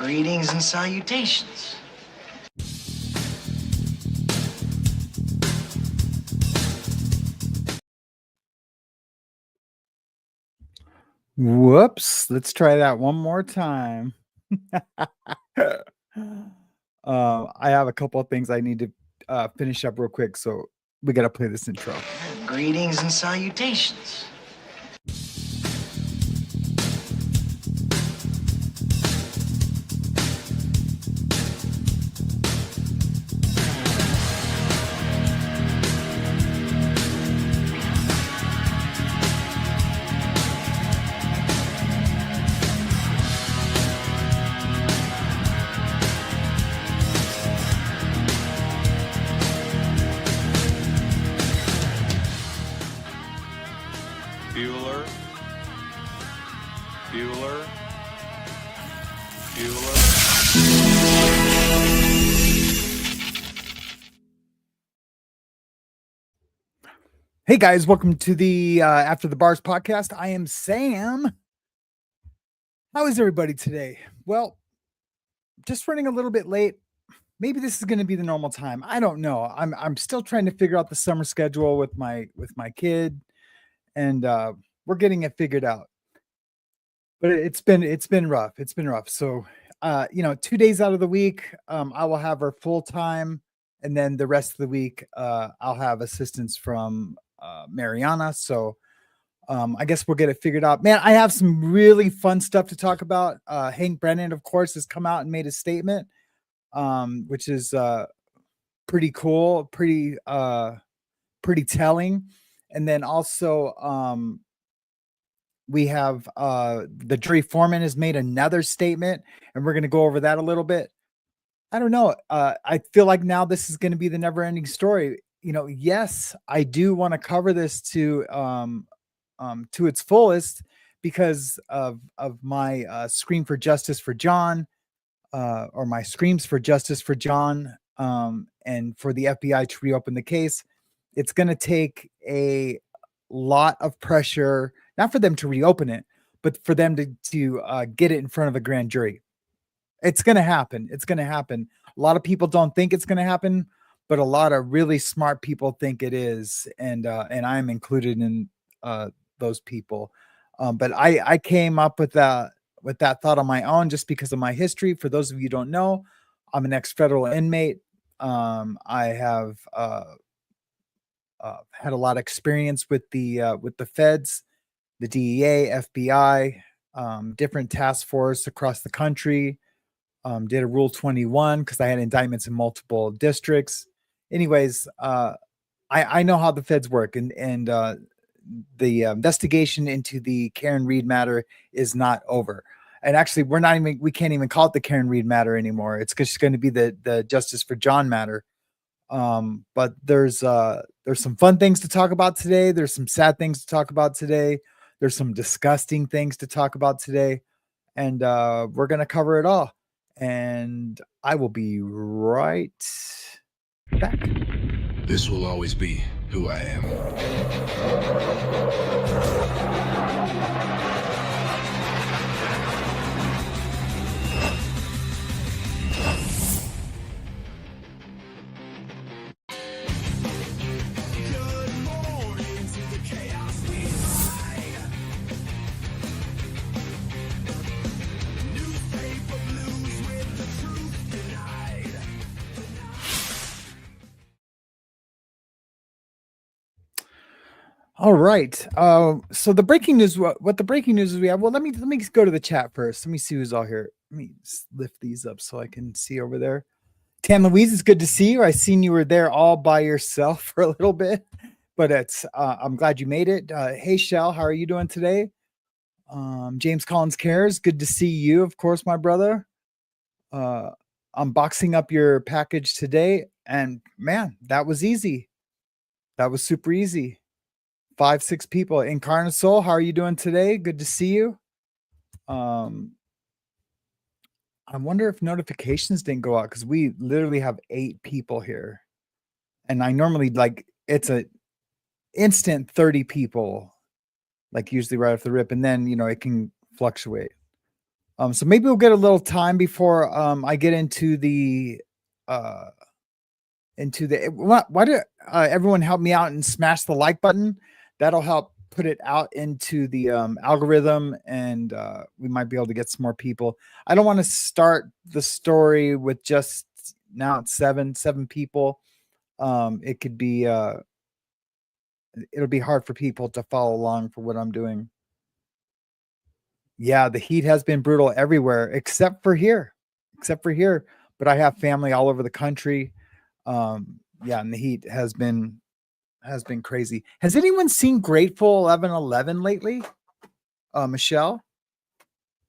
Greetings and salutations. Whoops. Let's try that one more time. I have a couple of things I need to finish up real quick, so we got to play this intro. Greetings and salutations. Hey guys, welcome to the After the Bars podcast. I am Sam. How is everybody today? Well, just running a little bit late. Maybe this is going to be the normal time. I don't know. I'm still trying to figure out the summer schedule with my kid, and we're getting it figured out. But it's been rough. It's been rough. So 2 days out of the week, I will have her full time, and then the rest of the week, I'll have assistance from Mariana. So I guess we'll get it figured out. Man, I have some really fun stuff to talk about. Hank Brennan, of course, has come out and made a statement, which is pretty cool, pretty telling. And then also we have the jury foreman has made another statement, and we're going to go over that a little bit. I don't know. I feel like now this is going to be the never ending story. Yes, I do want to cover this to its fullest because of my scream for justice for John, or my screams for justice for John, and for the FBI to reopen the case. It's going to take a lot of pressure, not for them to reopen it, but for them to get it in front of a grand jury. It's going to happen. It's going to happen. A lot of people don't think it's going to happen, but a lot of really smart people think it is, and I'm included in those people. But I came up with that thought on my own just because of my history. For those of you who don't know, I'm an ex-federal inmate. I have had a lot of experience with the feds, the DEA, FBI, different task force across the country. Did a Rule 21 because I had indictments in multiple districts. Anyways, I know how the feds work, and the investigation into the Karen Reed matter is not over. And actually, we can't even call it the Karen Reed matter anymore. It's just going to be the Justice for John matter. But there's some fun things to talk about today. There's some sad things to talk about today. There's some disgusting things to talk about today. And we're going to cover it all. And I will be right back. This will always be who I am. All right. So the breaking news, what the breaking news is we have. Well, let me go to the chat first. Let me see who's all here. Let me lift these up so I can see over there. Tan Louise, it's good to see you. I seen you were there all by yourself for a little bit, but I'm glad you made it. Hey Shell, how are you doing today? James Collins Cares, good to see you, of course, my brother. I'm boxing up your package today, and man, that was easy. That was super easy. 5-6 people. Incarnate Soul, how are you doing today? Good to see you. I wonder if notifications didn't go out because we literally have 8 people here, and I normally it's a instant 30 people, like usually right off the rip, and then it can fluctuate. So maybe we'll get a little time before I get into the why do everyone help me out and smash the like button? That'll help put it out into the algorithm, and we might be able to get some more people. I don't want to start the story with just now it's seven people. It could be it'll be hard for people to follow along for what I'm doing. Yeah, the heat has been brutal everywhere except for here. But I have family all over the country. Yeah, and the heat has been crazy. Has anyone seen Grateful 11:11 lately? Michelle?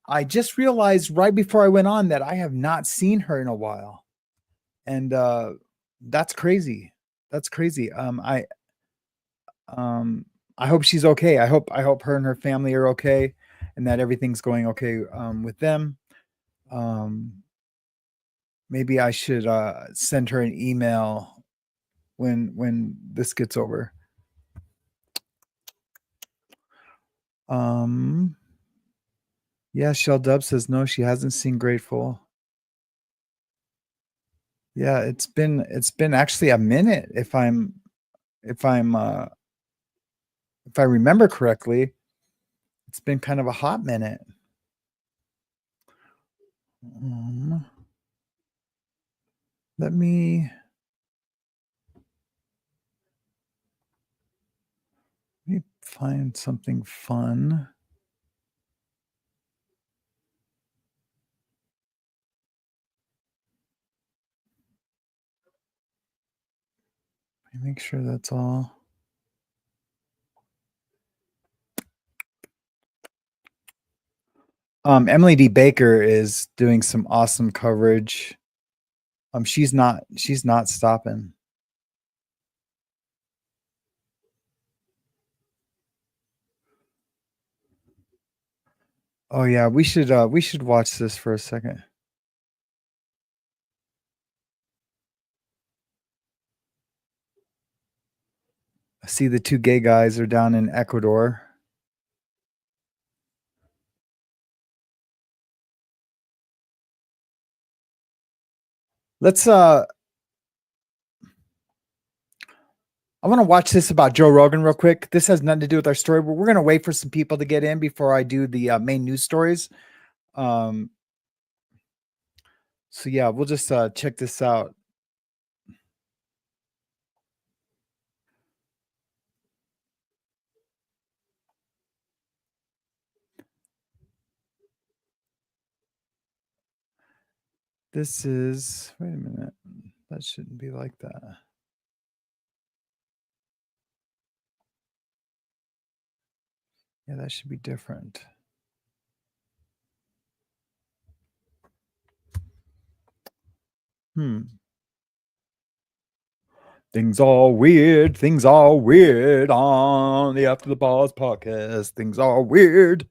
I just realized right before I went on that I have not seen her in a while. And that's crazy. I hope she's okay. I hope her and her family are okay and that everything's going okay with them. Maybe I should send her an email when this gets over. Yeah, Shell Dub says no, she hasn't seen Grateful. Yeah, it's been actually a minute if I remember correctly. It's been kind of a hot minute. Let me find something fun. Let me make sure that's all. Emily D. Baker is doing some awesome coverage. She's not stopping. Oh yeah, we should watch this for a second. I see the two gay guys are down in Ecuador. Let's I want to watch this about Joe Rogan real quick. This has nothing to do with our story, but we're going to wait for some people to get in before I do the main news stories. So yeah, we'll just check this out. This is, wait a minute. That shouldn't be like that. Yeah, that should be different. Things are weird on the After the Pause podcast. Things are weird.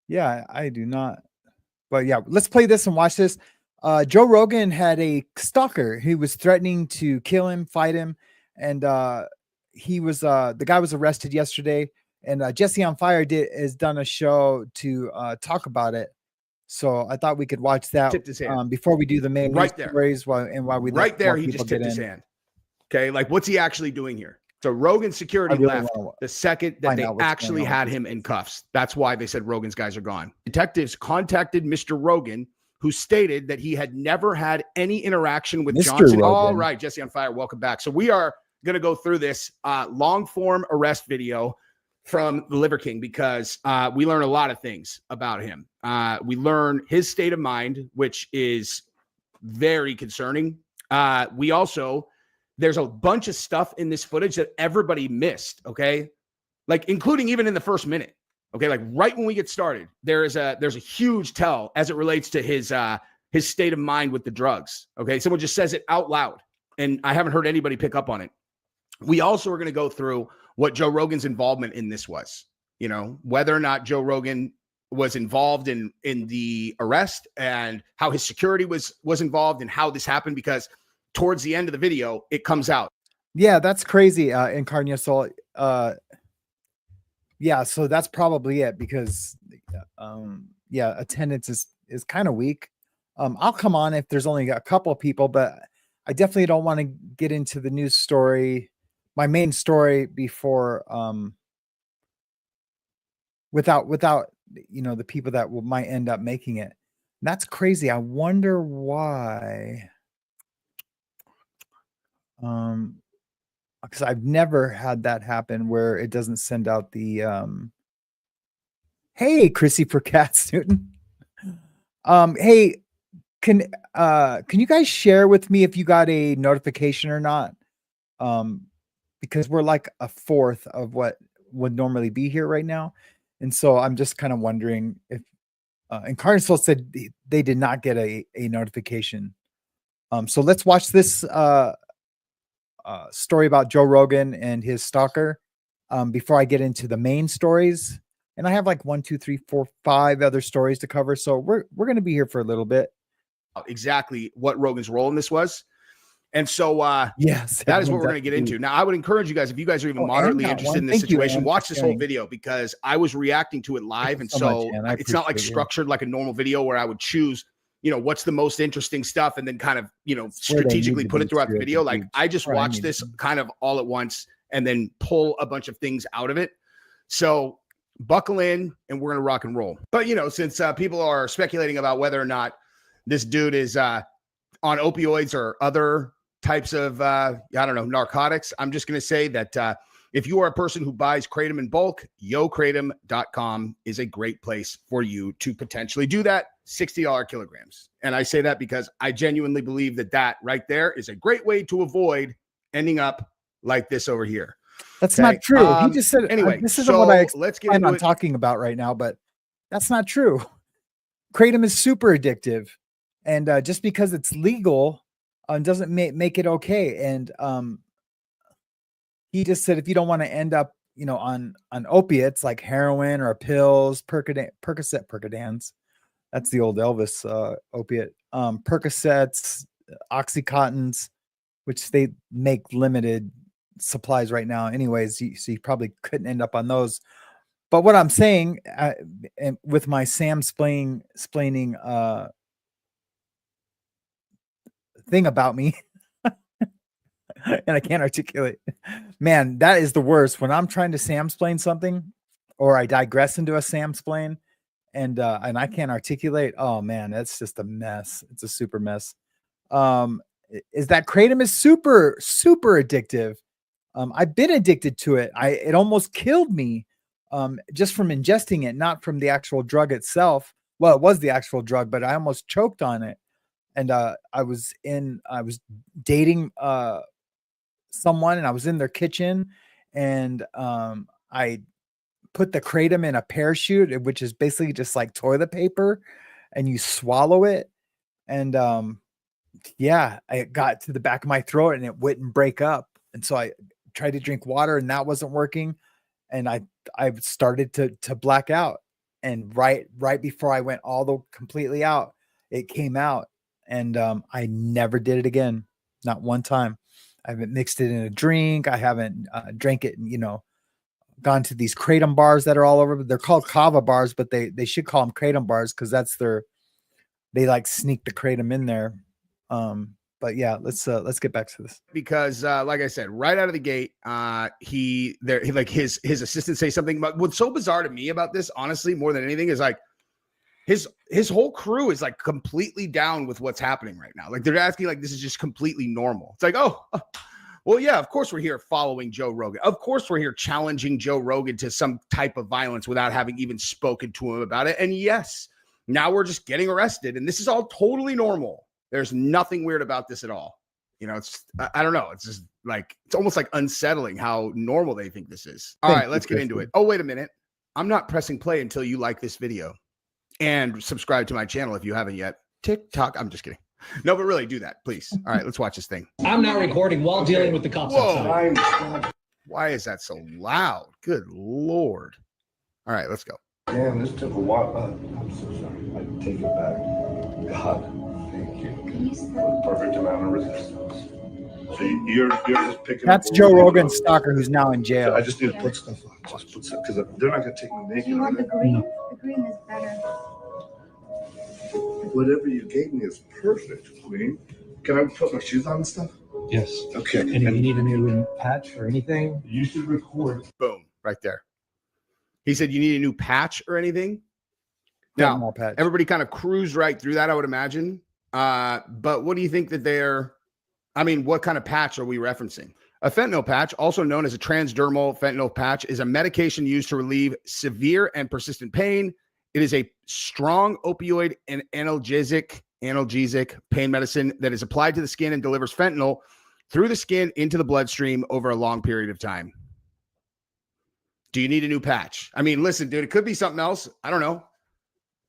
Yeah, I do not. But yeah, let's play this and watch this. Joe Rogan had a stalker who was threatening to kill him, fight him, and he was the guy was arrested yesterday. And Jesse on Fire has done a show to talk about it. So I thought we could watch that before we do the main right there. Stories while we right there he just tipped his hand. Okay, like what's he actually doing here? So Rogan's security left the second that they actually had him in cuffs. That's why they said Rogan's guys are gone. Detectives contacted Mr. Rogan, who stated that he had never had any interaction with Johnson. All right, Jesse on Fire, welcome back. So we are going to go through this long form arrest video from the Liver King because we learn a lot of things about him. We learn his state of mind, which is very concerning. We also, there's a bunch of stuff in this footage that everybody missed, okay? Like including even in the first minute, okay? Like right when we get started, there's a huge tell as it relates to his state of mind with the drugs, okay? Someone just says it out loud, and I haven't heard anybody pick up on it. We also are going to go through what Joe Rogan's involvement in this was, you know, whether or not Joe Rogan was involved in the arrest and how his security was involved and how this happened, because towards the end of the video, it comes out. Yeah, that's crazy. Incarnia Soul. Yeah, so that's probably it because yeah, attendance is kind of weak. I'll come on if there's only a couple of people, but I definitely don't want to get into the news story, my main story before without the people that might end up making it. And that's crazy. I wonder why. Because I've never had that happen where it doesn't send out the hey, Chrissy for Cat Newton. Hey, can you guys share with me if you got a notification or not? Because we're like a fourth of what would normally be here right now. And so I'm just kind of wondering if and Carnesville said they did not get a notification. So let's watch this story about Joe Rogan and his stalker before I get into the main stories. And I have like 1, 2, 3, 4, 5 other stories to cover. So we're going to be here for a little bit. Exactly what Rogan's role in this was. And so yes, that is what we're going to get into. Now, I would encourage you guys, if you guys are even moderately interested in this situation, watch this whole video because I was reacting to it live. And so it's not like structured like a normal video where I would choose, what's the most interesting stuff and then kind of, strategically put it throughout the video. Like I just watched this kind of all at once and then pull a bunch of things out of it. So buckle in and we're going to rock and roll. But, since people are speculating about whether or not this dude is on opioids or other types of, narcotics, I'm just going to say that if you are a person who buys Kratom in bulk, yokratom.com is a great place for you to potentially do that. $60 kilograms. And I say that because I genuinely believe that right there is a great way to avoid ending up like this over here. That's not true. He just said, anyway, this isn't what let's get into I'm talking about right now, but that's not true. Kratom is super addictive. And just because it's legal doesn't make it okay. And he just said, if you don't want to end up, on opiates like heroin or pills, Percocets, that's the old Elvis opiate, Percocets, Oxycontins, which they make limited supplies right now anyways, so you probably couldn't end up on those. But what I'm saying and with my explaining thing about me and I can't articulate, man, that is the worst when I'm trying to Samsplain something or I digress into a Samsplain and I can't articulate. Oh man, that's just a mess. It's a super mess. Is that Kratom is super addictive. I've been addicted to it. It almost killed me just from ingesting it, not from the actual drug itself. Well, it was the actual drug, but I almost choked on it. And I was dating someone and I was in their kitchen and I put the Kratom in a parachute, which is basically just like toilet paper and you swallow it. And yeah, I got to the back of my throat and it wouldn't break up. And so I tried to drink water and that wasn't working. And I started to black out. And right before I went completely out, it came out. And I never did it again. Not one time. I haven't mixed it in a drink. I haven't drank it, gone to these Kratom bars that are all over. They're called Kava bars, but they should call them Kratom bars because they like sneak the Kratom in there. But yeah, let's get back to this because like I said, right out of the gate, he like his assistant say something. But what's so bizarre to me about this, honestly, more than anything, is like his whole crew is like completely down with what's happening right now. Like they're asking like this is just completely normal. It's like, oh, well, yeah, of course we're here following Joe Rogan. Of course we're here challenging Joe Rogan to some type of violence without having even spoken to him about it. And yes, now we're just getting arrested, and this is all totally normal. There's nothing weird about this at all. It's, I don't know. It's just like, it's almost like unsettling how normal they think this is. All right, let's get into it. Oh, wait a minute. I'm not pressing play until you like this video and subscribe to my channel if you haven't yet. TikTok. I'm just kidding. No, but really do that, please. All right, let's watch this thing. I'm now recording while dealing with the cops outside. Why is that so loud? Good Lord. All right, let's go. Damn, this took a while. I'm so sorry. I take it back. God. Thank you. Perfect amount of resistance. So you're just picking That's up Joe where we Rogan's go. stalker who's now in jail. I just need to put stuff on. Just put stuff because they're not gonna take me naked. You want the green? The green is better. Whatever you gave me is perfect, Queen. Can I put my shoes on and stuff? Yes. Okay. And if you need a new patch or anything, You should record. Boom, right there. He said, you need a new patch or anything? Now, Fentanyl patch. everybody kind of cruised right through that, I would imagine. But what do you think that what kind of patch are we referencing? A fentanyl patch, also known as a transdermal fentanyl patch, is a medication used to relieve severe and persistent pain. It is a strong opioid and analgesic pain medicine that is applied to the skin and delivers fentanyl through the skin into the bloodstream over a long period of time. Do you need a new patch? I mean, listen, dude, it could be something else. I don't know.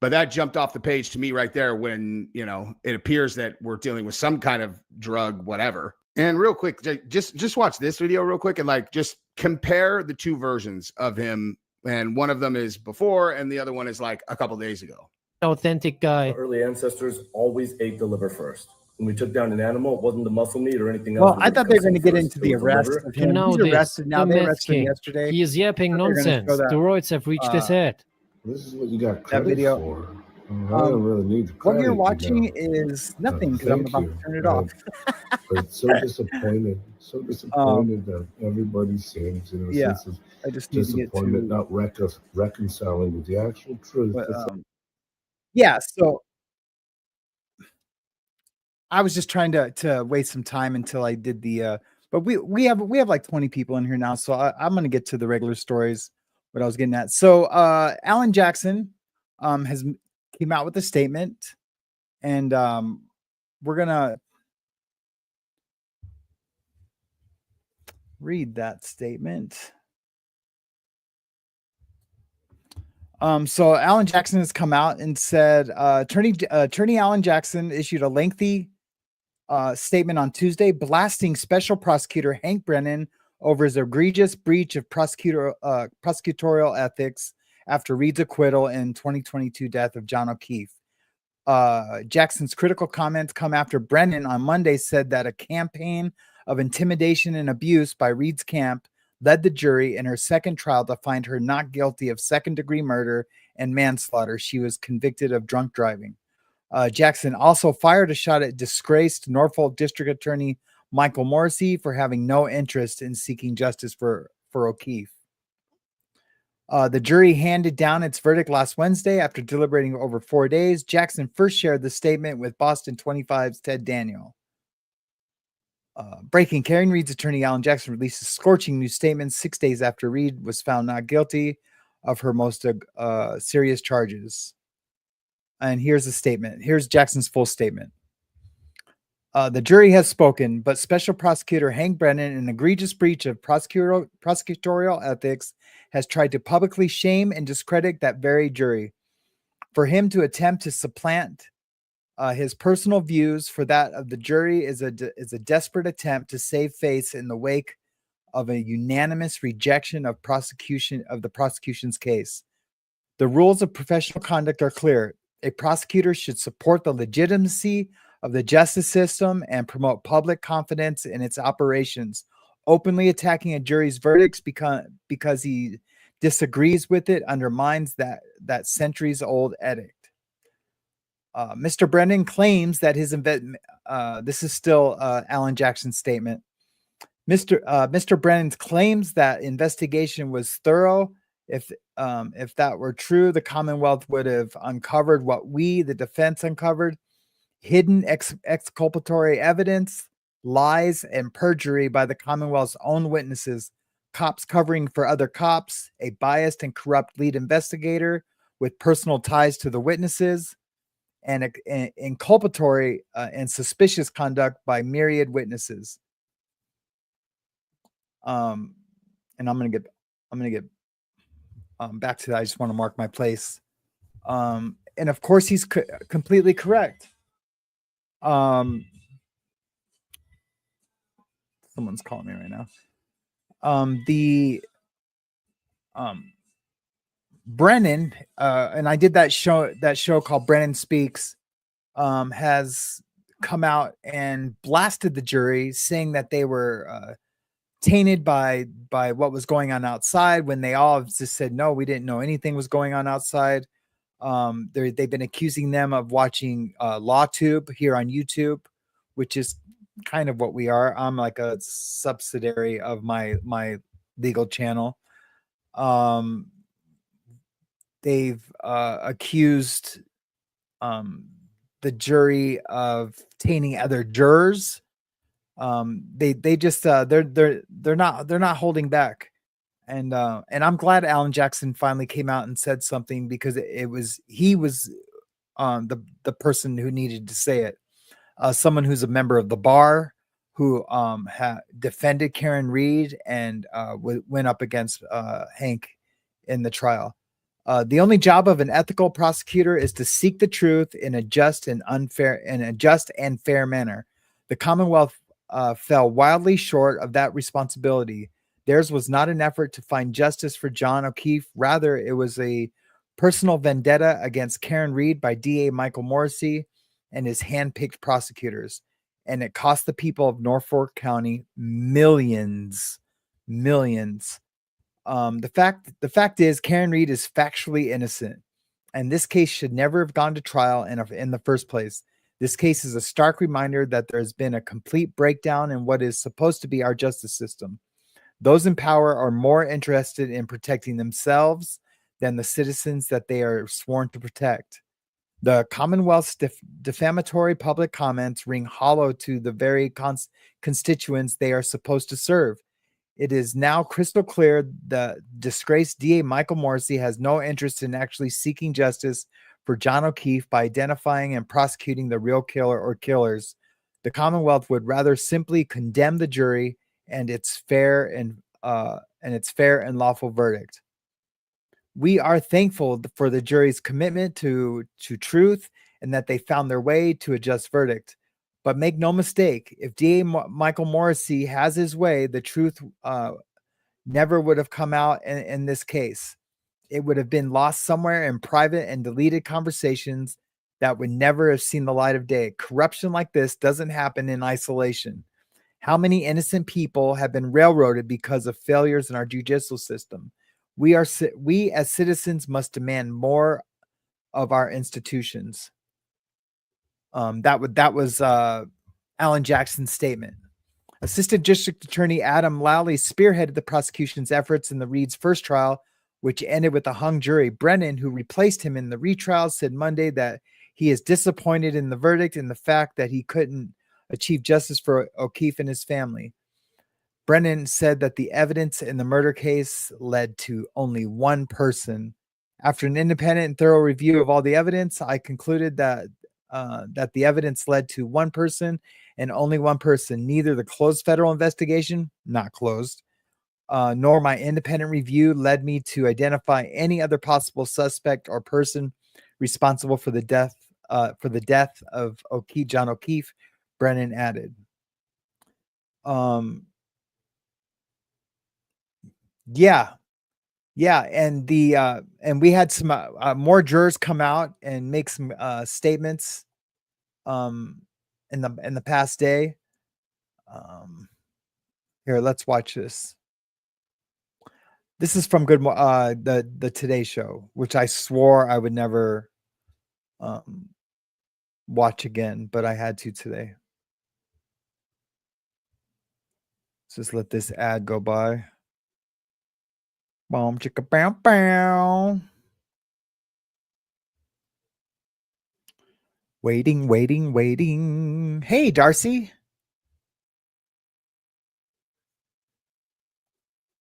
But that jumped off the page to me right there when, it appears that we're dealing with some kind of drug, whatever. And real quick, just watch this video real quick and just compare the two versions of him. And one of them is before and the other one is like a couple days ago. Authentic guy. Our early ancestors always ate the liver first. When we took down an animal, it wasn't the muscle meat or anything else. Well, I thought they were going to get into the arrest of him. Now He's arrested now. They arrested him yesterday. He is yapping nonsense. Steroids have reached his head. This is what you got That credit video. for. I don't really need the credit. What you're you watching know. is nothing because I'm Thank about you. to turn it off. But so disappointed that everybody sings. Yeah, sense of I just need to get disappointment, to. not reconciling with the actual truth. But, That's yeah, so I was just trying to waste some time until I did the. But we have like 20 people in here now, so I'm going to get to the regular stories. What I was getting at. So Alan Jackson has came out with a statement, and we're gonna read that statement. So Alan Jackson has come out and said, Attorney Alan Jackson issued a lengthy statement on Tuesday, blasting Special Prosecutor Hank Brennan over his egregious breach of prosecutorial ethics after Reed's acquittal in 2022 death of John O'Keefe. Jackson's critical comments come after Brennan on Monday said that a campaign of intimidation and abuse by Reed's camp led the jury in her second trial to find her not guilty of second-degree murder and manslaughter. She was convicted of drunk driving. Jackson also fired a shot at disgraced Norfolk District Attorney Michael Morrissey for having no interest in seeking justice for O'Keefe. The jury handed down its verdict last Wednesday after deliberating over 4 days. Jackson first shared the statement with Boston 25's Ted Daniel. Breaking: Karen Reed's attorney Alan Jackson released a scorching new statement 6 days after Reed was found not guilty of her most serious charges. And here's the statement. Here's Jackson's full statement. The jury has spoken, but Special Prosecutor Hank Brennan, in an egregious breach of prosecutorial ethics, has tried to publicly shame and discredit that very jury. For him to attempt to supplant his personal views for that of the jury is a desperate attempt to save face in the wake of a unanimous rejection of the prosecution's case. The rules of professional conduct are clear. A prosecutor should support the legitimacy of the justice system and promote public confidence in its operations. Openly attacking a jury's verdicts because he disagrees with it undermines that centuries-old edict. Mr. Brennan claims that this is still Alan Jackson's statement. Mr. Brennan claims that investigation was thorough. If that were true, the Commonwealth would have uncovered what we, the defense, uncovered: hidden exculpatory evidence, lies, and perjury by the Commonwealth's own witnesses, cops covering for other cops, a biased and corrupt lead investigator with personal ties to the witnesses, and inculpatory and suspicious conduct by myriad witnesses. And I'm gonna get back to that. I just want to mark my place. And of course, he's completely correct. Someone's calling me right now. Brennan, and I did that show called Brennan Speaks, has come out and blasted the jury, saying that they were tainted by what was going on outside, when they all just said, no, we didn't know anything was going on outside. They've been accusing them of watching LawTube here on YouTube, which is kind of what we are. I'm like a subsidiary of my legal channel. They've accused the jury of tainting other jurors. They just they're not holding back. And I'm glad Alan Jackson finally came out and said something, because he was the person who needed to say it. Someone who's a member of the bar, who defended Karen Reed and went up against Hank in the trial. The only job of an ethical prosecutor is to seek the truth in a just and fair manner. The Commonwealth fell wildly short of that responsibility. Theirs was not an effort to find justice for John O'Keefe. Rather, it was a personal vendetta against Karen Reed by DA Michael Morrissey and his hand-picked prosecutors. And it cost the people of Norfolk County millions. The fact is, Karen Reed is factually innocent, and this case should never have gone to trial in the first place. This case is a stark reminder that there has been a complete breakdown in what is supposed to be our justice system. Those in power are more interested in protecting themselves than the citizens that they are sworn to protect. The Commonwealth's defamatory public comments ring hollow to the very constituents they are supposed to serve. It is now crystal clear the disgraced DA Michael Morrissey has no interest in actually seeking justice for John O'Keefe by identifying and prosecuting the real killer or killers. The Commonwealth would rather simply condemn the jury and its fair and lawful verdict. We are thankful for the jury's commitment to truth and that they found their way to a just verdict. But make no mistake, if DA Michael Morrissey has his way, the truth never would have come out in this case. It would have been lost somewhere in private and deleted conversations that would never have seen the light of day. Corruption like this doesn't happen in isolation. How many innocent people have been railroaded because of failures in our judicial system? We as citizens must demand more of our institutions. That was Alan Jackson's statement. Assistant District Attorney Adam Lowley spearheaded the prosecution's efforts in the Reed's first trial, which ended with a hung jury. Brennan, who replaced him in the retrial, said Monday that he is disappointed in the verdict and the fact that he couldn't achieve justice for O'Keefe and his family. Brennan said that the evidence in the murder case led to only one person. After an independent and thorough review of all the evidence, I concluded that the evidence led to one person and only one person. Neither the closed federal investigation, not closed, nor my independent review led me to identify any other possible suspect or person responsible for the death of John O'Keefe, Brennan added. Yeah, and we had some more jurors come out and make some statements in the past day. Here, let's watch this. This is from the Today Show, which I swore I would never watch again, but I had to today. Let's just let this ad go by. Boom, chicka, bow, bow. Waiting. Hey, Darcy.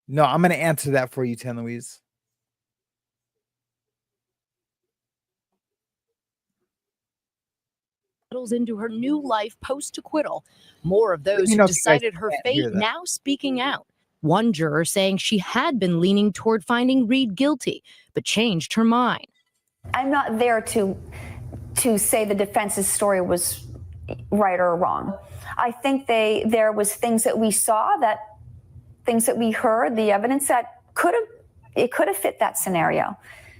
No, I'm going to answer that for you, Tan Louise. Into her new life post-acquittal. More of those who decided her fate now speaking out. One juror saying she had been leaning toward finding Reed guilty, but changed her mind. I'm not there to say the defense's story was right or wrong. I think there was things that we saw, things that we heard, the evidence that could have fit that scenario.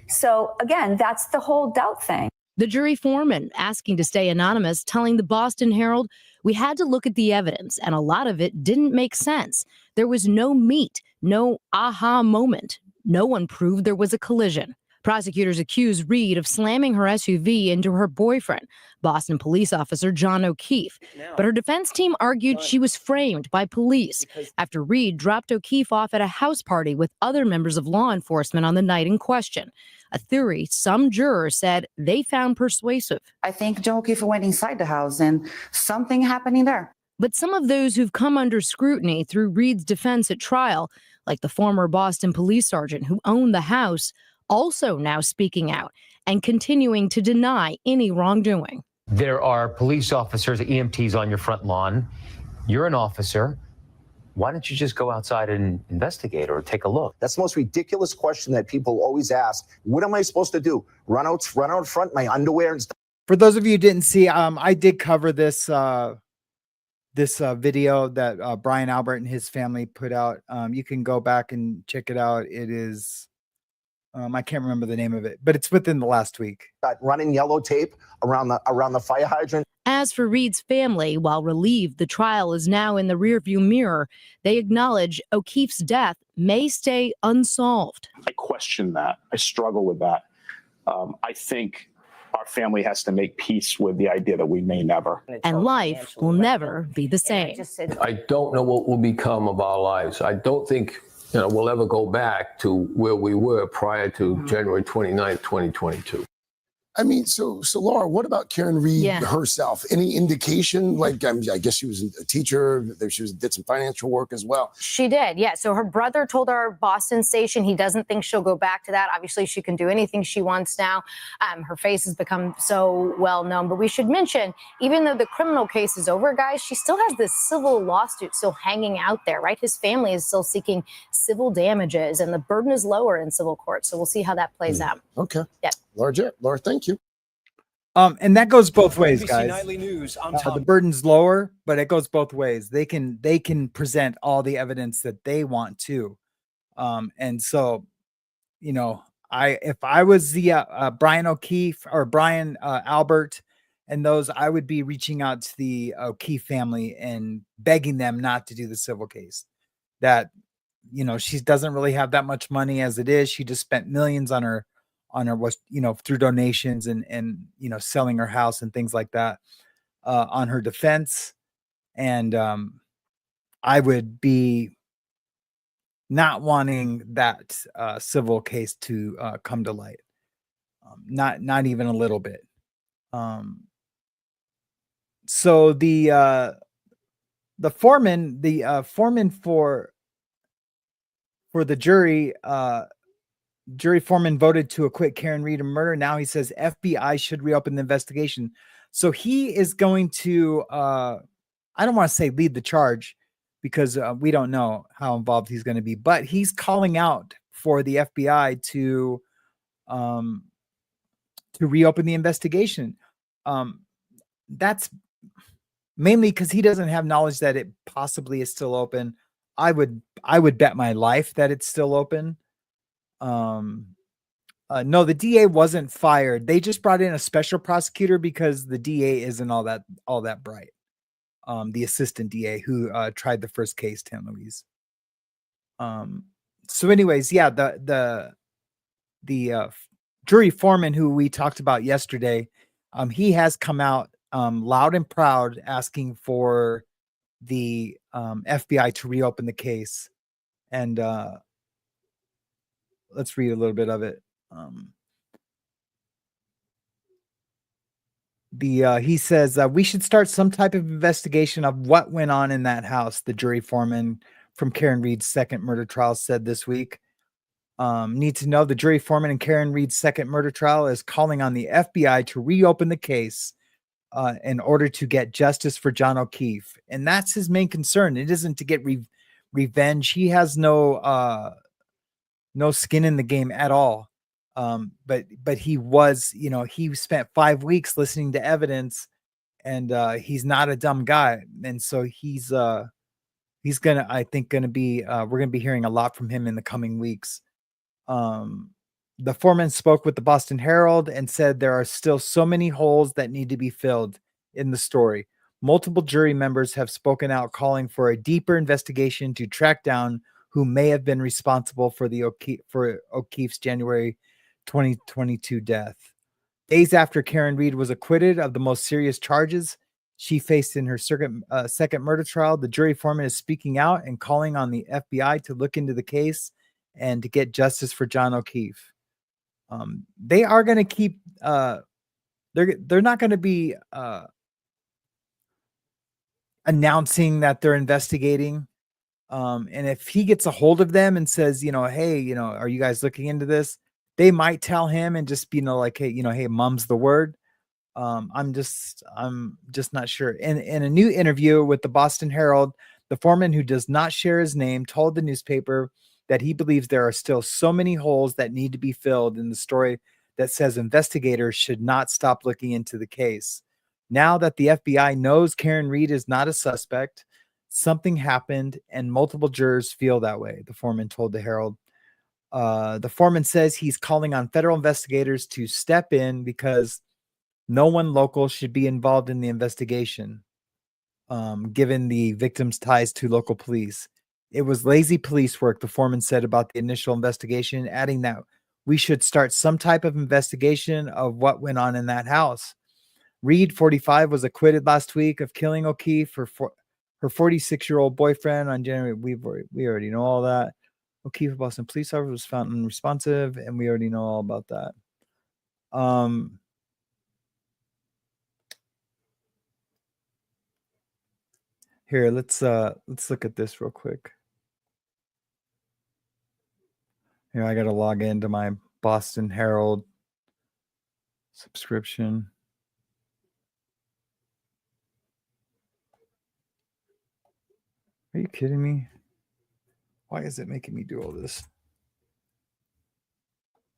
So again, that's the whole doubt thing. The jury foreman, asking to stay anonymous, telling the Boston Herald, "We had to look at the evidence, and a lot of it didn't make sense. There was no meat, no aha moment. No one proved there was a collision." Prosecutors accuse Reed of slamming her SUV into her boyfriend, Boston police officer John O'Keefe. But her defense team argued she was framed by police after Reed dropped O'Keefe off at a house party with other members of law enforcement on the night in question. A theory some jurors said they found persuasive. I think Joe O'Keefe went inside the house and something happening there. But some of those who've come under scrutiny through Reed's defense at trial, like the former Boston police sergeant who owned the house, also now speaking out and continuing to deny any wrongdoing. There are police officers, EMTs on your front lawn. You're an officer. Why don't you just go outside and investigate or take a look? That's the most ridiculous question that people always ask. What am I supposed to do? Run out front, my underwear and stuff? For those of you who didn't see, I did cover this video that Brian Albert and his family put out. You can go back and check it out. It is, I can't remember the name of it, but it's within the last week. Running yellow tape around the fire hydrant. As for Reed's family, while relieved the trial is now in the rearview mirror, they acknowledge O'Keefe's death may stay unsolved. I question that. I struggle with that. I think our family has to make peace with the idea that we may never. And life will never be the same. I don't know what will become of our lives. I don't think we'll ever go back to where we were prior to January 29th, 2022. I mean, so Laura, what about Karen Reed herself? Any indication? Like, I guess she was a teacher. She did some financial work as well. She did, yeah. So her brother told our Boston station he doesn't think she'll go back to that. Obviously, she can do anything she wants now. Her face has become so well known. But we should mention, even though the criminal case is over, guys, she still has this civil lawsuit still hanging out there, right? His family is still seeking civil damages, and the burden is lower in civil court. So we'll see how that plays out. Okay. Yeah. Laura, thank you. And that goes both ways, NBC guys. Nightly News, The burden's lower, but it goes both ways. They can present all the evidence that they want to. And so, if I was the Brian O'Keefe or Brian Albert and those, I would be reaching out to the O'Keefe family and begging them not to do the civil case. That, she doesn't really have that much money as it is. She just spent millions on her was, through donations and selling her house and things like that, on her defense. And I would be not wanting that civil case to come to light. Not even a little bit. So the foreman for the jury foreman voted to acquit Karen Reed of murder. Now he says FBI should reopen the investigation. So he is going to, I don't want to say lead the charge because we don't know how involved he's going to be, but he's calling out for the FBI to reopen the investigation. That's mainly because he doesn't have knowledge that it possibly is still open. I would bet my life that it's still open. No, the DA wasn't fired. They just brought in a special prosecutor because the DA isn't all that bright. The assistant DA who tried the first case, Tim Louise. So anyways, yeah, the jury foreman who we talked about yesterday, he has come out loud and proud asking for the FBI to reopen the case. And let's read a little bit of it. He says, we should start some type of investigation of what went on in that house, the jury foreman from Karen Reed's second murder trial said this week. Need to know the jury foreman in Karen Reed's second murder trial is calling on the FBI to reopen the case in order to get justice for John O'Keefe. And that's his main concern. It isn't to get revenge. He has no skin in the game at all. But he was, he spent 5 weeks listening to evidence, and he's not a dumb guy. And so he's gonna be, we're gonna be hearing a lot from him in the coming weeks. The foreman spoke with the Boston Herald and said there are still so many holes that need to be filled in the story. Multiple jury members have spoken out calling for a deeper investigation to track down who may have been responsible for O'Keefe's January 2022 death. Days after Karen Reed was acquitted of the most serious charges she faced in her second murder trial, the jury foreman is speaking out and calling on the FBI to look into the case and to get justice for John O'Keefe. They are going to keep. They're not going to be announcing that they're investigating. And if he gets a hold of them and says, hey, are you guys looking into this? They might tell him and just be, like, hey, hey, mum's the word. I'm just not sure. In a new interview with the Boston Herald, the foreman, who does not share his name, told the newspaper that he believes there are still so many holes that need to be filled in the story that says investigators should not stop looking into the case. Now that the FBI knows Karen Reed is not a suspect, something happened and multiple jurors feel that way, the foreman told the Herald. The foreman says he's calling on federal investigators to step in because no one local should be involved in the investigation, given the victim's ties to local police. It was lazy police work, the foreman said about the initial investigation, adding that we should start some type of investigation of what went on in that house. Reed, 45, was acquitted last week of killing O'Keefe, her 46-year-old boyfriend on January. We already know all that. O'Keefe, a Boston police officer, was found unresponsive, and we already know all about that. Here, let's look at this real quick. Here, I got to log into my Boston Herald subscription. Are you kidding me? Why is it making me do all this?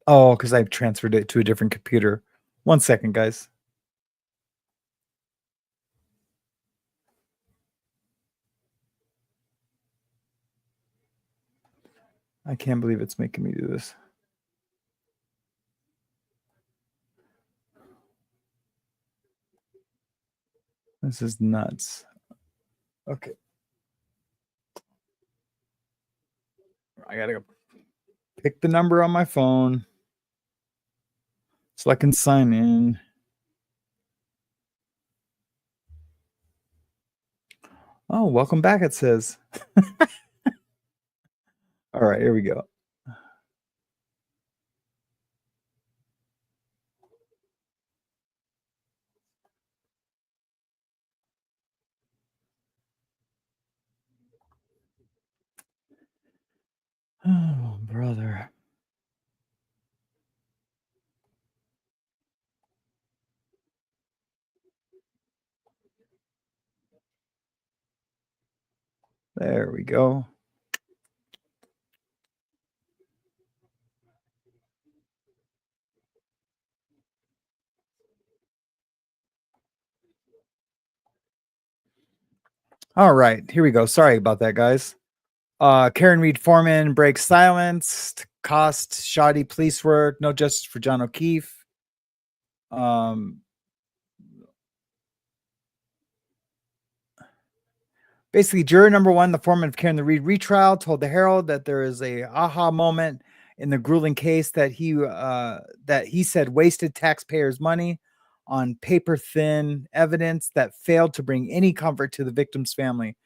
Oh, because I've transferred it to a different computer. 1 second, guys. I can't believe it's making me do this. This is nuts. Okay. I gotta go pick the number on my phone so I can sign in. Oh, welcome back, it says. All right, here we go. Oh, brother. There we go. All right, here we go. Sorry about that, guys. Karen Reed Foreman breaks silence, cost shoddy police work, no justice for John O'Keefe. Basically, juror number 1, the foreman of Karen Reed retrial, told the Herald that there is a aha moment in the grueling case that he said wasted taxpayers' money on paper-thin evidence that failed to bring any comfort to the victim's family.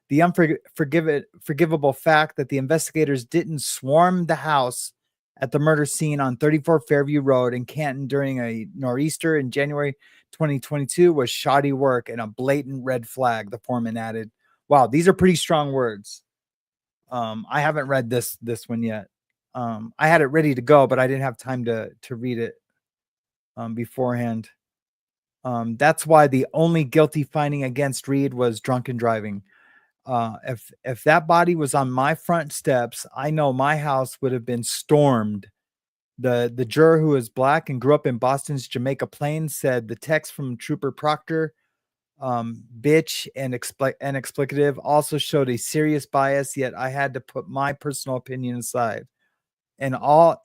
The unforgivable fact that the investigators didn't swarm the house at the murder scene on 34 Fairview Road in Canton during a nor'easter in January 2022 was shoddy work and a blatant red flag, the foreman added. Wow, these are pretty strong words. I haven't read this one yet. I had it ready to go, but I didn't have time to read it beforehand. That's why the only guilty finding against Reed was drunken driving. If that body was on my front steps, I know my house would have been stormed. The juror, who is black and grew up in Boston's Jamaica Plains, said the text from Trooper Proctor, bitch and explicative, also showed a serious bias, yet I had to put my personal opinion aside. It all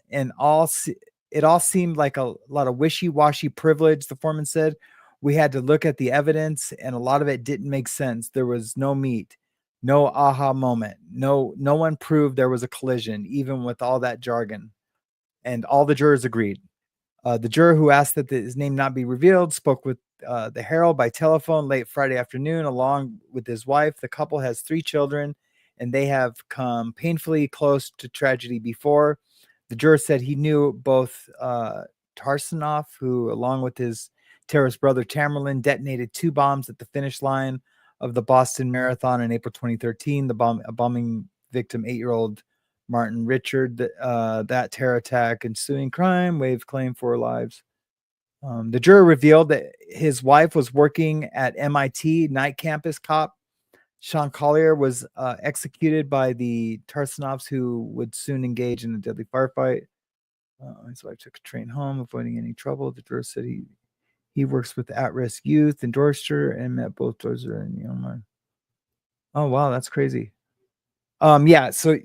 seemed like a lot of wishy-washy privilege, the foreman said. We had to look at the evidence, and a lot of it didn't make sense. There was no meat, no aha moment. No one proved there was a collision, even with all that jargon. And all the jurors agreed. The juror who asked that his name not be revealed spoke with the Herald by telephone late Friday afternoon, along with his wife. The couple has 3 children, and they have come painfully close to tragedy before. The juror said he knew both Tarsonoff, who, along with his terrorist brother Tamerlan, detonated 2 bombs at the finish line of the Boston Marathon in April 2013. A bombing victim, 8-year-old Martin Richard. That terror attack ensuing crime waived claim for lives. The juror revealed that his wife was working at MIT night campus cop. Sean Collier was executed by the Tarsonoffs, who would soon engage in a deadly firefight. His wife took a train home, avoiding any trouble. The juror said he works with at-risk youth in Dorchester and met both Dorchester and Yeoman. Oh, wow, that's crazy. Yeah, so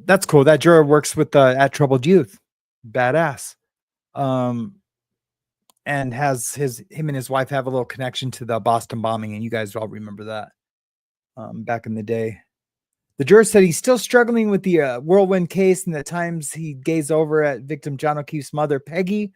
that's cool. That juror works with at troubled youth. Badass. And him and his wife have a little connection to the Boston bombing, and you guys all remember that back in the day. The juror said he's still struggling with the whirlwind case, and at times he gazed over at victim John O'Keefe's mother, Peggy,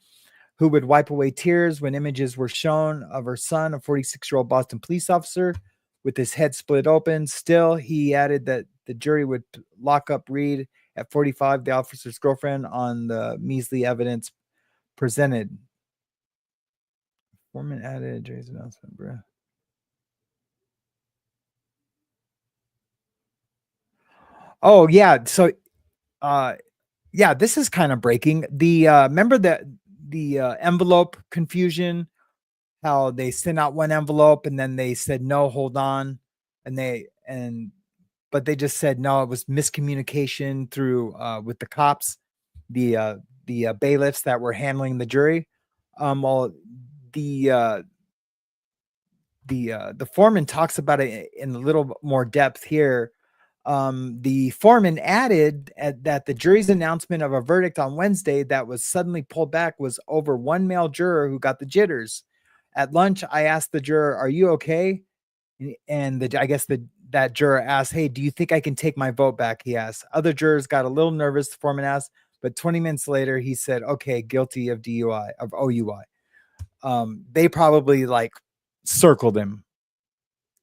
who would wipe away tears when images were shown of her son, a 46-year-old Boston police officer, with his head split open. Still, he added that the jury would lock up Reed at 45, the officer's girlfriend, on the measly evidence presented. Foreman added jury's announcement, bro. Oh, yeah. So, yeah, this is kind of breaking. Remember the envelope confusion, how they sent out one envelope and then they said, no, hold on. But they just said, no, it was miscommunication through, with the cops, the bailiffs that were handling the jury. Well, the foreman talks about it in a little more depth here. The foreman added that the jury's announcement of a verdict on Wednesday that was suddenly pulled back was over one male juror who got the jitters. At lunch, I asked the juror, "Are you okay?" And that juror asked, "Hey, do you think I can take my vote back?" He asked. Other jurors got a little nervous, the foreman asked, but 20 minutes later, he said, "Okay, guilty of DUI, of OUI." They probably circled him.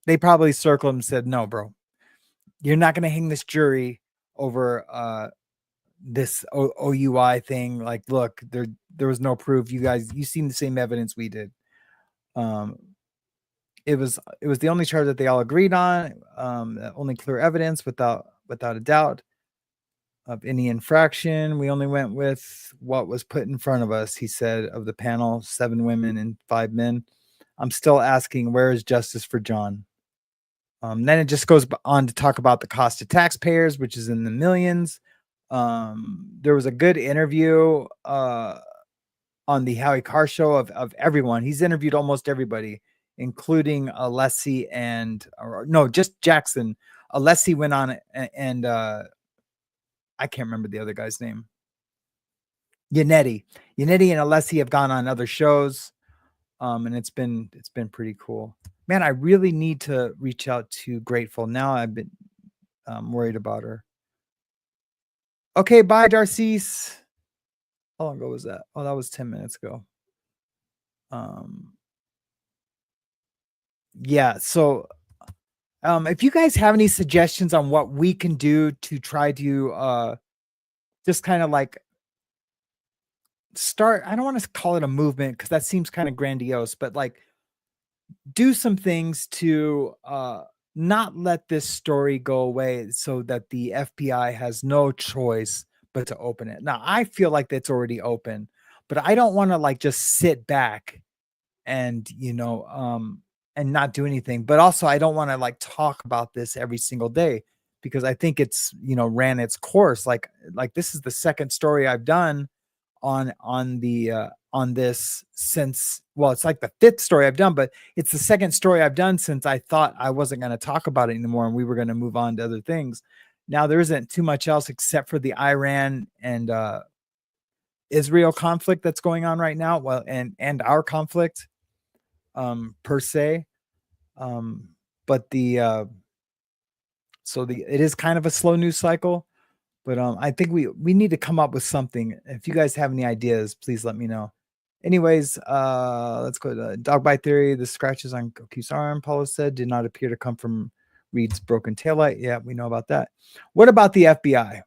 They probably circled him and said, "No, bro. You're not going to hang this jury over this OUI thing. Like, look, there was no proof. You seen the same evidence we did." It was the only charge that they all agreed on. Only clear evidence without a doubt of any infraction. We only went with what was put in front of us, he said, of the panel, 7 women and 5 men. I'm still asking, where is justice for John? Then it just goes on to talk about the cost to taxpayers, which is in the millions. There was a good interview on the Howie Carr show of everyone. He's interviewed almost everybody, including Alessi just Jackson. Alessi went on and I can't remember the other guy's name. Yannetti and Alessi have gone on other shows. And it's been pretty cool. Man, I really need to reach out to Grateful. Now I've been worried about her. Okay, bye, Darcise. How long ago was that? Oh, that was 10 minutes ago. Yeah, so if you guys have any suggestions on what we can do to try to just kind of start, I don't want to call it a movement because that seems kind of grandiose, but do some things to not let this story go away so that the FBI has no choice but to open it. Now, I feel like that's already open, but I don't want to just sit back and, and not do anything. But also I don't want to talk about this every single day because I think it's, ran its course. Like this is the second story I've done on this since, well, it's like the 5th story I've done, but it's the second story I've done since I thought I wasn't going to talk about it anymore and we were going to move on to other things. Now there isn't too much else except for the Iran and Israel conflict that's going on right now. Well, and our conflict per se. But it is kind of a slow news cycle. But I think we need to come up with something. If you guys have any ideas, please let me know. Anyways, let's go to dog bite theory. The scratches on O'Keefe's arm, Paulo said, did not appear to come from Reed's broken taillight. Yeah, we know about that. What about the FBI?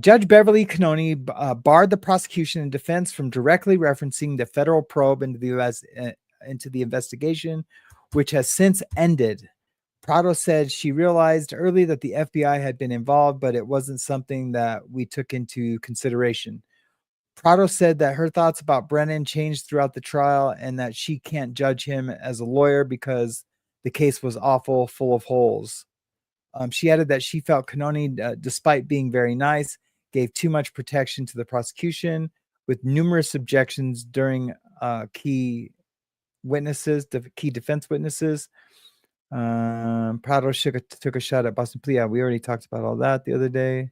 Judge Beverly Cannoni barred the prosecution and defense from directly referencing the federal probe into the investigation, which has since ended. Prado said she realized early that the FBI had been involved, but it wasn't something that we took into consideration. Prado said that her thoughts about Brennan changed throughout the trial and that she can't judge him as a lawyer because the case was awful, full of holes. She added that she felt Cannoni, despite being very nice, gave too much protection to the prosecution with numerous objections during key defense witnesses. Prado took a shot at Boston Police. Yeah, we already talked about all that the other day.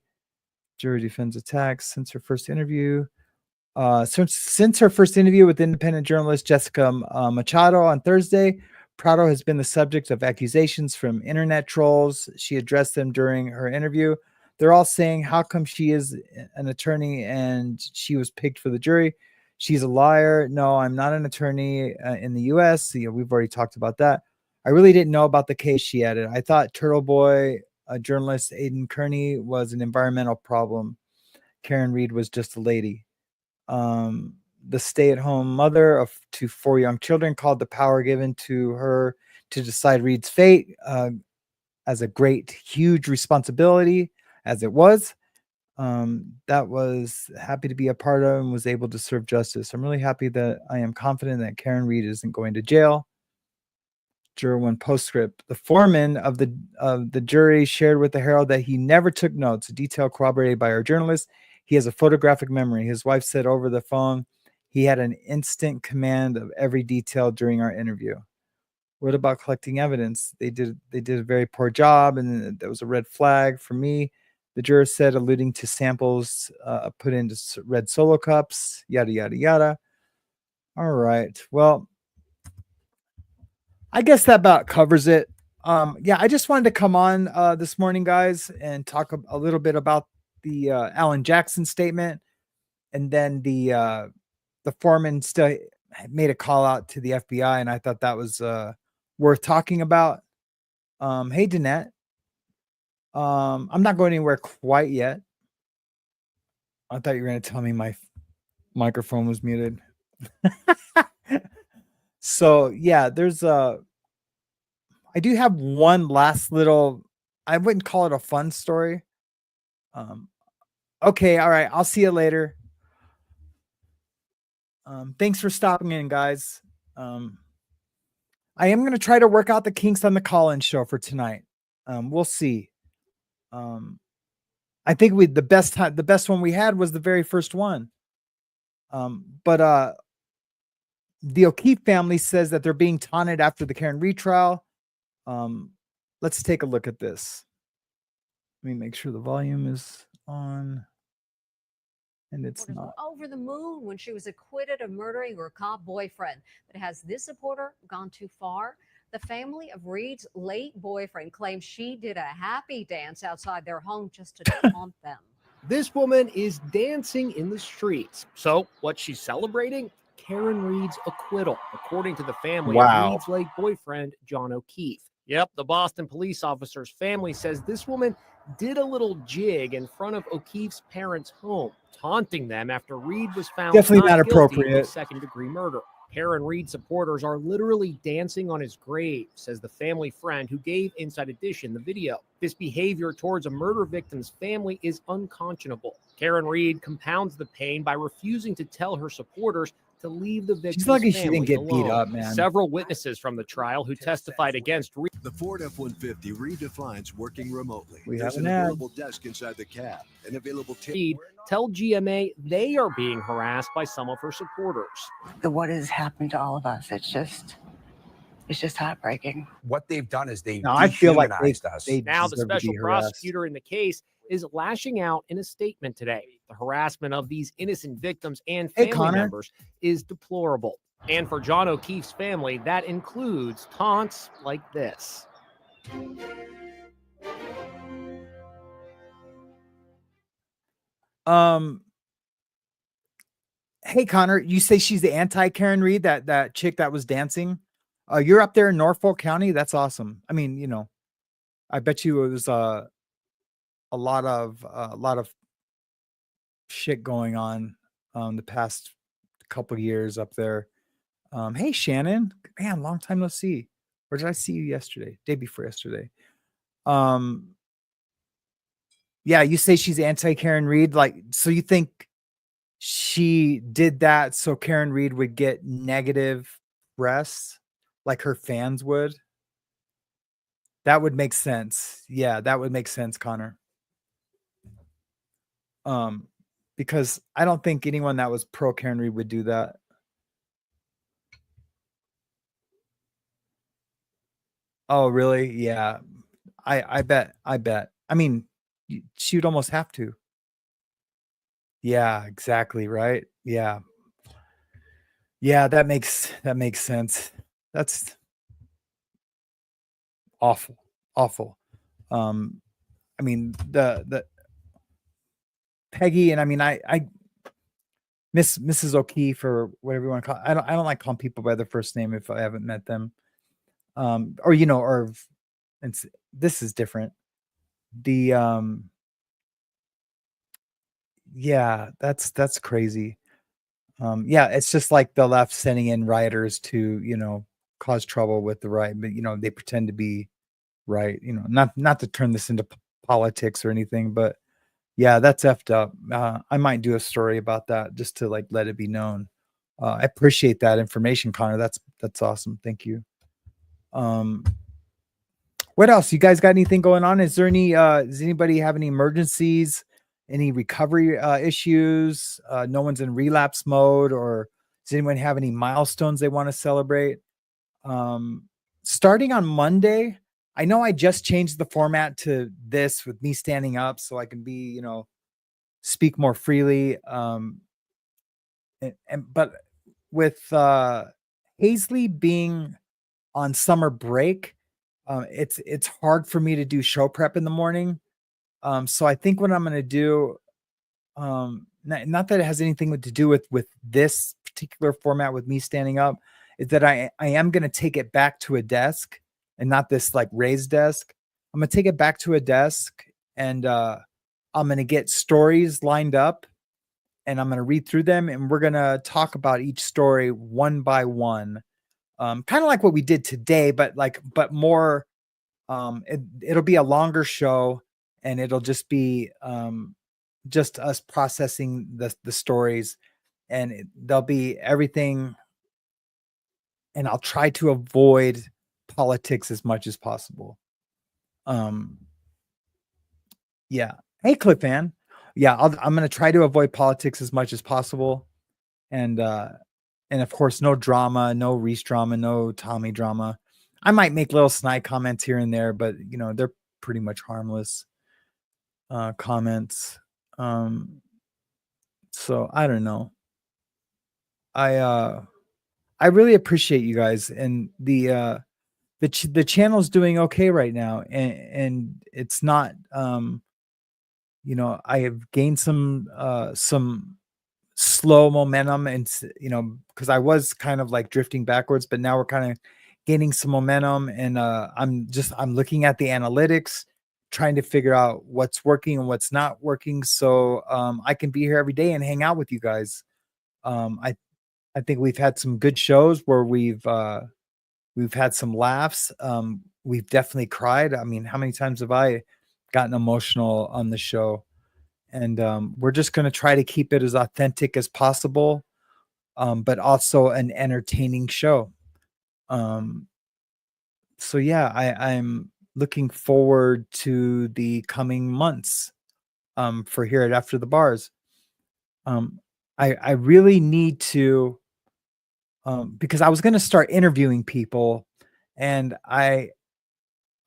Jury defends attacks since her first interview. Since her first interview with independent journalist Jessica Machado on Thursday, Prado has been the subject of accusations from internet trolls. She addressed them during her interview. They're all saying, how come she is an attorney and she was picked for the jury? She's a liar. No, I'm not an attorney in the U.S. We've already talked about that. I really didn't know about the case, she added. I thought Turtle Boy, journalist Aidan Kearney, was an environmental problem. Karen Reed was just a lady. The stay-at-home mother to 4 young children called the power given to her to decide Reed's fate as a great, huge responsibility, as it was. That was happy to be a part of and was able to serve justice. I'm really happy that I am confident that Karen Reed isn't going to jail. Juror 1 postscript. The foreman of the jury shared with the Herald that he never took notes, a detail corroborated by our journalist. He has a photographic memory. His wife said over the phone he had an instant command of every detail during our interview. What about collecting evidence? They did a very poor job, and that was a red flag for me. The juror said, alluding to samples put into red Solo cups, yada, yada, yada. All right. Well, I guess that about covers it. Yeah, I just wanted to come on this morning, guys, and talk a little bit about the Alan Jackson statement, and then the foreman still made a call out to the FBI, and I thought that was worth talking about. Hey, Danette. I'm not going anywhere quite yet. I thought you were going to tell me my microphone was muted. So yeah, I do have one last little, I wouldn't call it a fun story. Okay. All right. I'll see you later. Thanks for stopping in, guys. I am going to try to work out the kinks on the call-in show for tonight. We'll see. I think the best one we had was the very first one. But the O'Keefe family says that they're being taunted after the Karen Reed trial. Let's take a look at this. Let me make sure the volume is on. And it's not. Over the moon when she was acquitted of murdering her cop boyfriend. But has this supporter gone too far? The family of Reed's late boyfriend claims she did a happy dance outside their home just to taunt them. This woman is dancing in the streets. So what she's celebrating? Karen Reed's acquittal, according to the family of Reed's late boyfriend, John O'Keefe. Yep, the Boston police officer's family says this woman did a little jig in front of O'Keefe's parents' home, taunting them after Reed was found definitely not guilty appropriate of second-degree murder. Karen Reed supporters are literally dancing on his grave, says the family friend who gave Inside Edition the video. This behavior towards a murder victim's family is unconscionable. Karen Reed compounds the pain by refusing to tell her supporters to leave the victim's family family she didn't get alone. beat up, man. Several witnesses from the trial who testified against Reed. The Ford F-150 redefines working remotely. We There's have an an ad. available desk inside the cab, an available Reed tell GMA they are being harassed by some of her supporters. What has happened to all of us, it's just It's just heartbreaking. What they've done is they've I feel like dehumanized us. Now, the special prosecutor in the case is lashing out in a statement today. The harassment of these innocent victims and family members is deplorable. And for John O'Keefe's family, that includes taunts like this. Hey, Connor, you say she's the anti-Karen Reed, that chick that was dancing? You're up there in Norfolk County? That's awesome. I mean, you know, I bet you it was a lot of shit going on the past couple years up there. Hey, Shannon, man, long time no see. Or did I see you yesterday? Day before yesterday. Yeah, you say she's anti-Karen Reed. Like, so you think she did that so Karen Reed would get negative press like her fans would? That would make sense. Yeah, that would make sense, Connor. Because I don't think anyone that was pro Karen Reed would do that. Oh, really? Yeah. I bet. I mean, she would almost have to. Yeah, exactly. Right. Yeah. Yeah, that makes sense. That's awful. I mean, the Peggy, and I mean, I miss Mrs. O'Keefe, or whatever you want to call it. I don't like calling people by their first name if I haven't met them. Or, you know, or this is different. The yeah, that's crazy. Yeah, it's just like the left sending in rioters to, you know, cause trouble with the right, but you know, they pretend to be right, you know, not to turn this into politics or anything, but yeah, that's effed up. I might do a story about that just to like let it be known. I appreciate that information, Connor. That's awesome. Thank you. What else? You guys got anything going on? Is there any does anybody have any emergencies, any recovery issues? No one's in relapse mode, or does anyone have any milestones they want to celebrate? Starting on Monday, I know I just changed the format to this with me standing up so I can be, you know, speak more freely. But with Hazley being on summer break, it's hard for me to do show prep in the morning. So I think what I'm going to do, not that it has anything to do with this particular format with me standing up, is that I am going to take it back to a desk and not this like raised desk. I'm going to take it back to a desk, and I'm going to get stories lined up, and I'm going to read through them, and we're going to talk about each story one by one. Kind of like what we did today, but more, it'll be a longer show, and it'll just be just us processing the stories, and there'll be everything, and I'll try to avoid politics as much as possible. Yeah. Hey, Cliffan. Yeah, I'm going to try to avoid politics as much as possible. And of course, no drama, no Reese drama, no Tommy drama. I might make little snide comments here and there, but you know, they're pretty much harmless comments. So I don't know. I really appreciate you guys, and the channel's doing okay right now, and it's not you know, I have gained some slow momentum, and you know, because I was kind of like drifting backwards, but now we're kind of gaining some momentum, and I'm looking at the analytics, trying to figure out what's working and what's not working, so I can be here every day and hang out with you guys. I think we've had some good shows where we've had some laughs. We've definitely cried. I mean, how many times have I gotten emotional on the show? And we're just going to try to keep it as authentic as possible, but also an entertaining show. So yeah, I'm looking forward to the coming months for here at After the Bars. I really need to, because I was going to start interviewing people, And I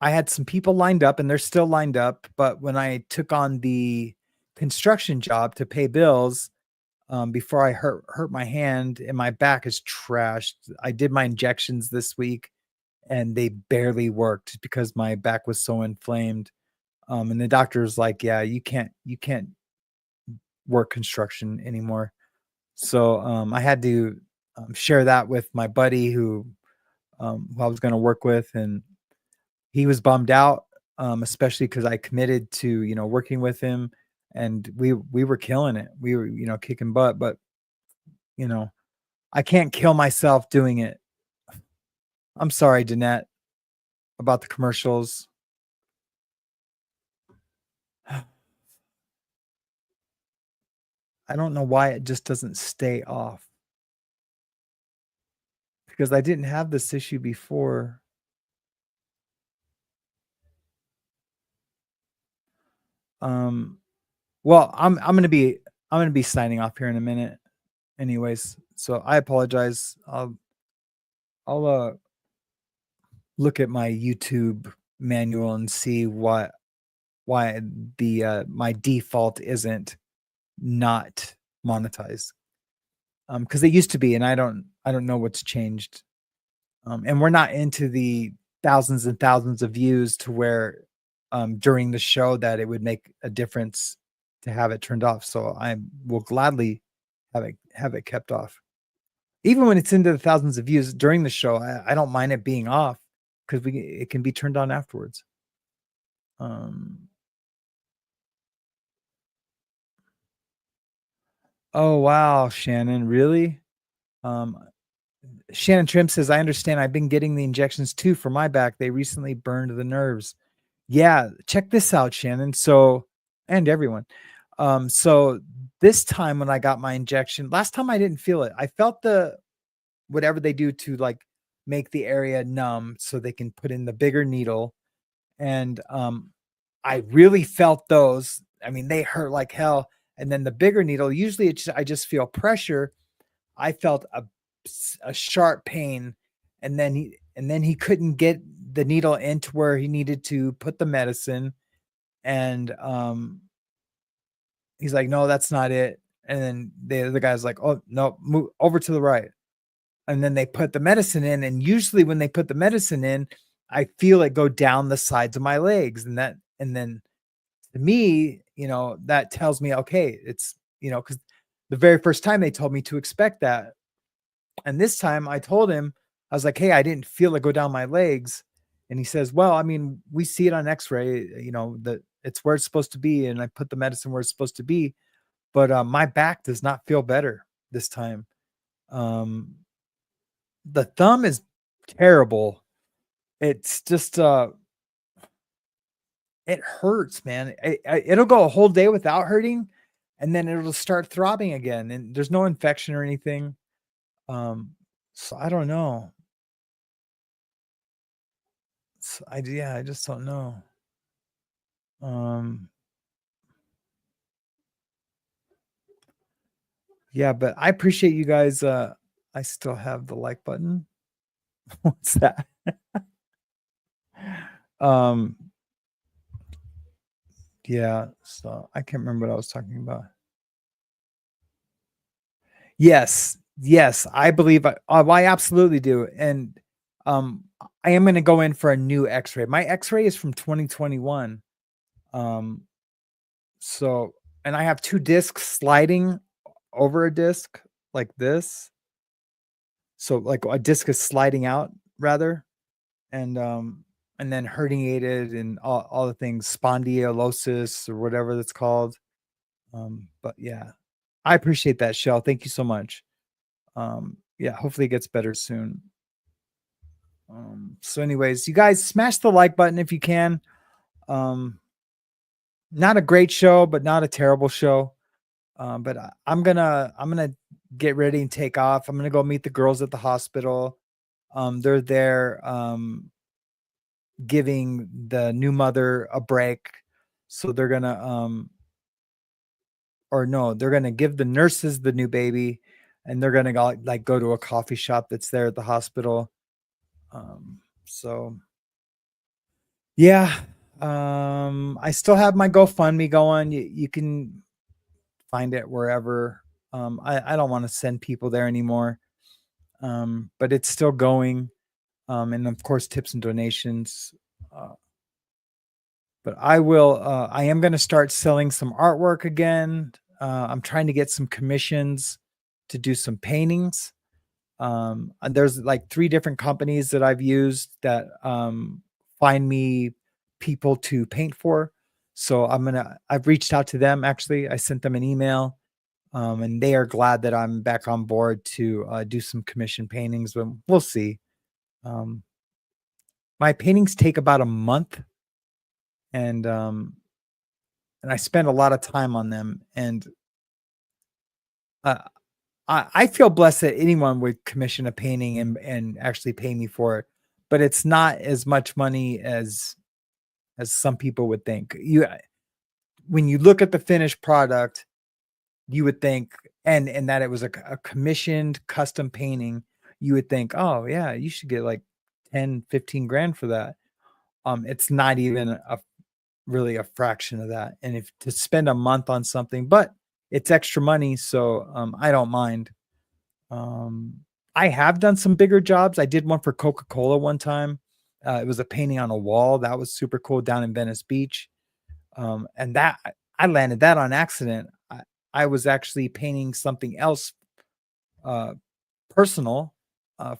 had some people lined up, and they're still lined up. But when I took on the construction job to pay bills, before I hurt my hand and my back is trashed, I did my injections this week, and they barely worked because my back was so inflamed. And the doctor was like, "Yeah, you can't work construction anymore." So I had to share that with my buddy who I was going to work with, and he was bummed out, especially because I committed to working with him, and we were killing it. We were kicking butt, but I can't kill myself doing it. I'm sorry, Danette, about the commercials. I don't know why it just doesn't stay off, because I didn't have this issue before. Well, I'm gonna be signing off here in a minute, anyways. So I apologize. I'll look at my YouTube manual and see why the my default isn't not monetized. Because it used to be, and I don't know what's changed. And we're not into the thousands and thousands of views to where during the show that it would make a difference to have it turned off. So I will gladly have it kept off. Even when it's into the thousands of views during the show, I don't mind it being off, because it can be turned on afterwards. Oh wow, Shannon, really? Shannon Trim says, I understand. I've been getting the injections too for my back. They recently burned the nerves. Yeah, check this out, Shannon. So, and everyone. So this time when I got my injection, last time I didn't feel it. I felt whatever they do to like make the area numb so they can put in the bigger needle. And I really felt those. I mean, they hurt like hell. And then the bigger needle, usually I just feel pressure. I felt a sharp pain, and then he couldn't get the needle into where he needed to put the medicine. And he's like, no, that's not it. And then the other guy's like, oh no, move over to the right. And then they put the medicine in. And usually when they put the medicine in, I feel it go down the sides of my legs. And then to me, that tells me, okay, it's, because the very first time they told me to expect that. And this time I told him, I was like, hey, I didn't feel it go down my legs. And he says, well, I mean, we see it on x-ray, that it's where it's supposed to be. And I put the medicine where it's supposed to be. But my back does not feel better this time. The thumb is terrible. It's just, it hurts, man. It'll go a whole day without hurting, and then it'll start throbbing again. And there's no infection or anything. So I don't know. So I just don't know. Yeah, but I appreciate you guys. I still have the like button. What's that? Yeah, so I can't remember what I was talking about. Yes, I believe I absolutely do. And I am going to go in for a new x-ray. My x-ray is from 2021. So, and I have 2 discs sliding over a disc like this. So like a disc is sliding out rather. And then herniated and all the things, spondylosis or whatever that's called. But yeah, I appreciate that, Shell. Thank you so much. Yeah, hopefully it gets better soon. So anyways, you guys smash the like button if you can. Not a great show, but not a terrible show. But I'm gonna get ready and take off. I'm gonna go meet the girls at the hospital. They're there giving the new mother a break. So they're gonna they're gonna give the nurses the new baby, and they're gonna go to a coffee shop that's there at the hospital. So yeah, I still have my GoFundMe going. You can find it wherever. I don't want to send people there anymore. But it's still going. And of course, tips and donations. But I am going to start selling some artwork again. I'm trying to get some commissions to do some paintings. And there's like 3 different companies that I've used that find me people to paint for. So I've reached out to them. Actually, I sent them an email, and they are glad that I'm back on board to do some commission paintings. But we'll see. My paintings take about a month, and I spend a lot of time on them. And I feel blessed that anyone would commission a painting and actually pay me for it, but it's not as much money as some people would think. When you look at the finished product, you would think, and that it was a commissioned custom painting, you would think, oh yeah, you should get like 10, 15 grand for that. It's not even really a fraction of that. And if to spend a month on something, but it's extra money, so I don't mind. I have done some bigger jobs. I did one for Coca-Cola one time. It was a painting on a wall. That was super cool down in Venice Beach. And that I landed that on accident. I was actually painting something else personal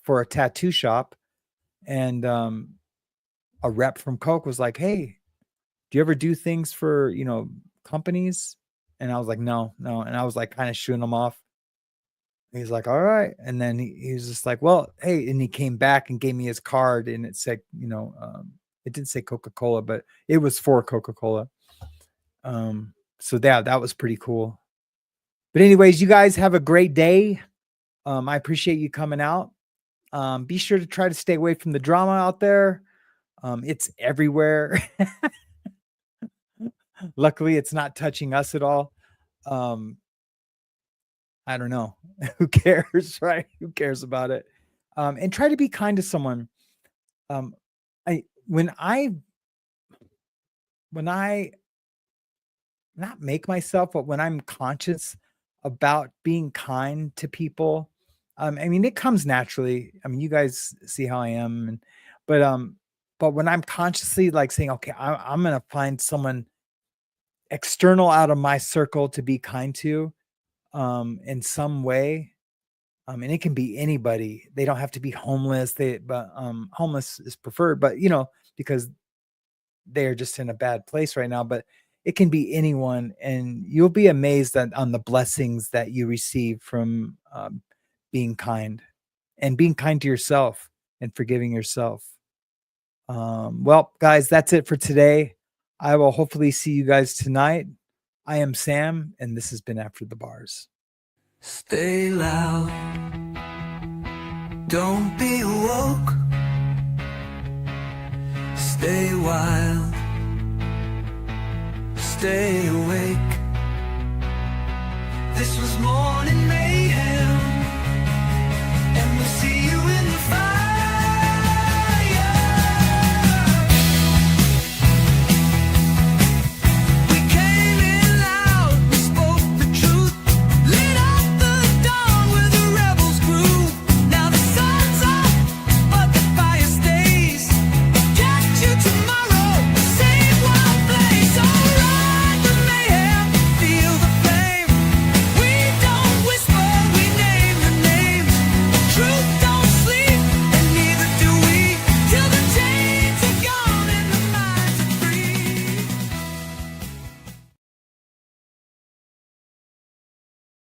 for a tattoo shop. And a rep from Coke was like, "Hey, do you ever do things for, companies?" And I was like, no. And I was like kind of shooing him off. He's like, all right. And then he was just like, well, hey, and he came back and gave me his card, and it said, it didn't say Coca-Cola, but it was for Coca-Cola. So that was pretty cool. But anyways, you guys have a great day. I appreciate you coming out. Be sure to try to stay away from the drama out there. It's everywhere. Luckily, it's not touching us at all. I don't know. Who cares, right? Who cares about it? And try to be kind to someone. When I not make myself, but when I'm conscious about being kind to people, it comes naturally. You guys see how I am, but when I'm consciously like saying, okay, I'm going to find someone external out of my circle to be kind to, in some way. And it can be anybody. They don't have to be homeless. But homeless is preferred, but because they're just in a bad place right now, but it can be anyone. And you'll be amazed on the blessings that you receive from being kind, and being kind to yourself and forgiving yourself. Well, guys, that's it for today. I will hopefully see you guys tonight. I am Sam, and this has been After the Bars. Stay loud. Don't be woke. Stay wild. Stay awake.